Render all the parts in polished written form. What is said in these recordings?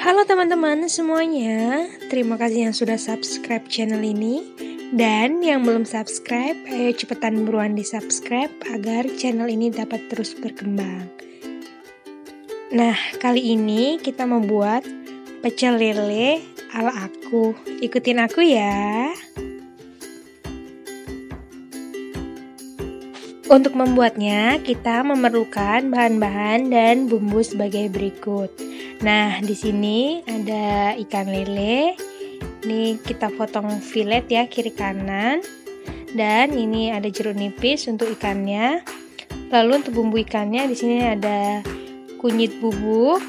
Halo teman-teman semuanya, terima kasih yang sudah subscribe channel ini. Dan yang belum subscribe, ayo cepetan buruan di subscribe agar channel ini dapat terus berkembang. Nah, kali ini kita membuat pecel lele ala aku. Ikutin aku ya. Untuk membuatnya, kita memerlukan bahan-bahan dan bumbu sebagai berikut. Nah, di sini ada ikan lele. Ini kita potong filet ya, kiri kanan. Dan ini ada jeruk nipis untuk ikannya. Lalu untuk bumbu ikannya di sini ada kunyit bubuk,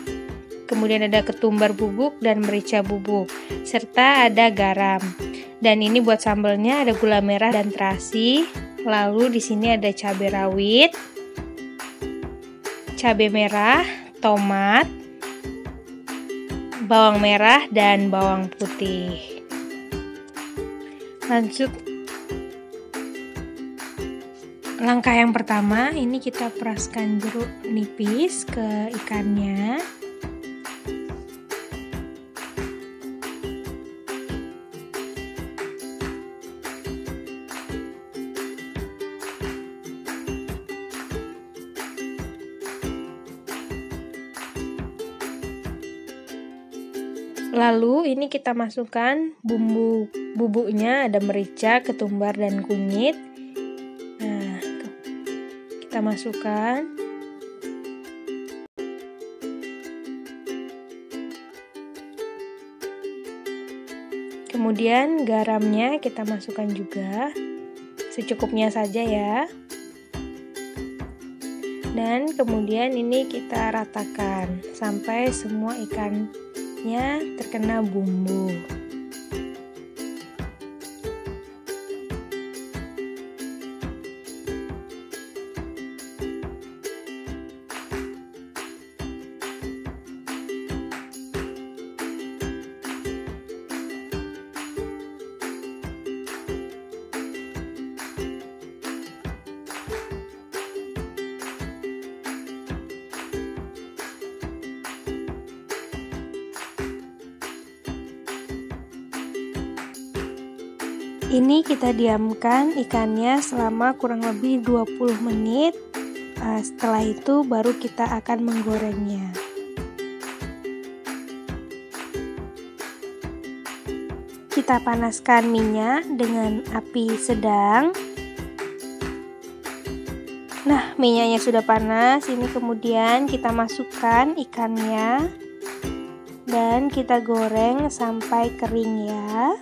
kemudian ada ketumbar bubuk dan merica bubuk, serta ada garam. Dan ini buat sambelnya ada gula merah dan terasi. Lalu di sini ada cabai rawit, cabai merah, tomat, bawang merah dan bawang putih. Lanjut langkah yang pertama, ini kita peraskan jeruk nipis ke ikannya. Lalu ini kita masukkan bubuknya, ada merica, ketumbar dan kunyit. Nah, kita masukkan. Kemudian garamnya kita masukkan juga, secukupnya saja ya. Dan kemudian ini kita ratakan sampai semua ikannya terkena bumbu. Ini kita diamkan ikannya selama kurang lebih 20 menit. Setelah itu baru kita akan menggorengnya. Kita panaskan minyak dengan api sedang. Nah, minyaknya sudah panas. Ini kemudian kita masukkan ikannya dan kita goreng sampai kering ya.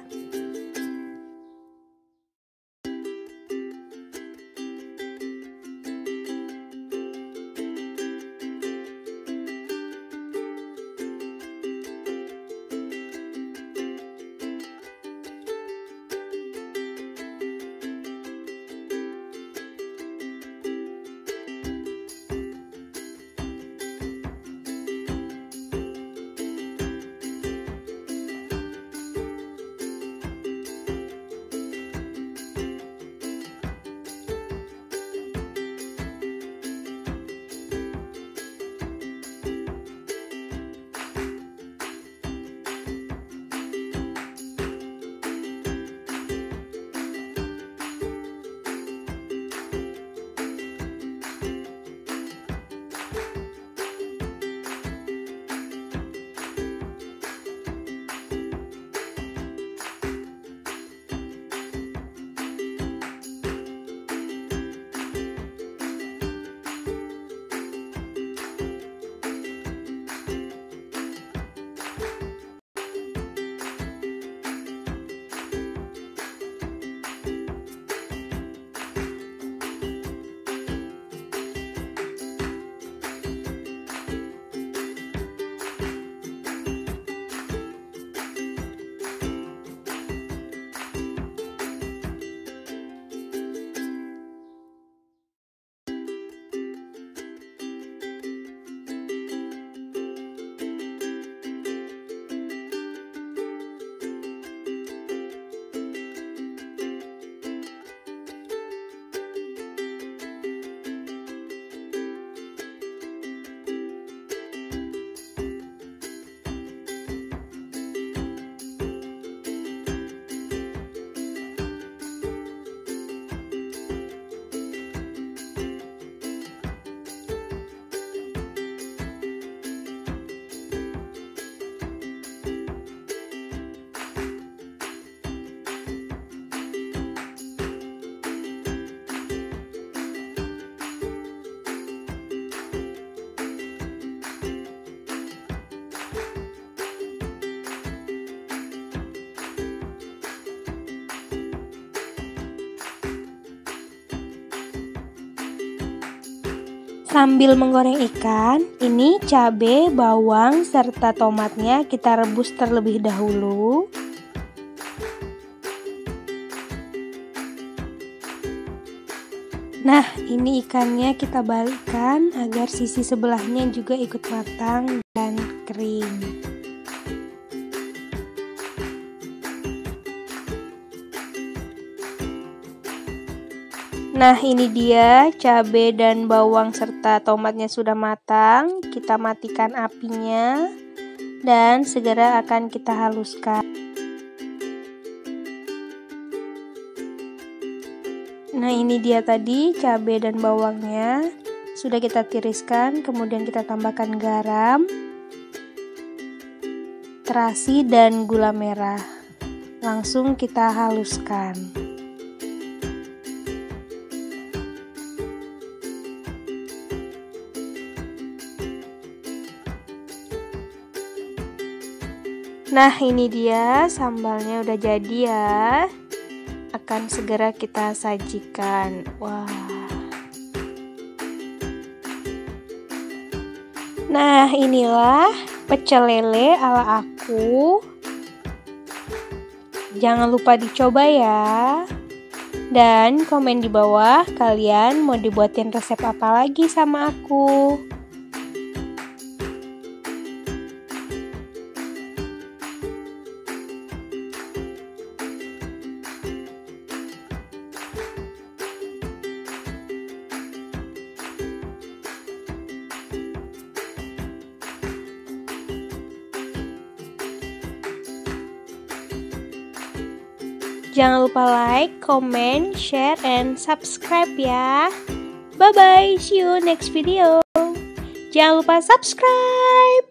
Sambil menggoreng ikan, ini cabai, bawang, serta tomatnya kita rebus terlebih dahulu. Nah, ini ikannya kita balikkan agar sisi sebelahnya juga ikut matang dan kering. Nah, ini dia cabai dan bawang serta tomatnya sudah matang. Kita matikan apinya dan segera akan kita haluskan. Nah, ini dia tadi cabai dan bawangnya. Sudah kita tiriskan, kemudian kita tambahkan garam, terasi dan gula merah. Langsung kita haluskan. Nah, ini dia sambalnya udah jadi ya. Akan segera kita sajikan. Wah. Nah, inilah pecel lele ala aku. Jangan lupa dicoba ya. Dan komen di bawah kalian mau dibuatin resep apa lagi sama aku. Jangan lupa like, comment, share, and subscribe ya. Bye-bye, see you next video. Jangan lupa subscribe.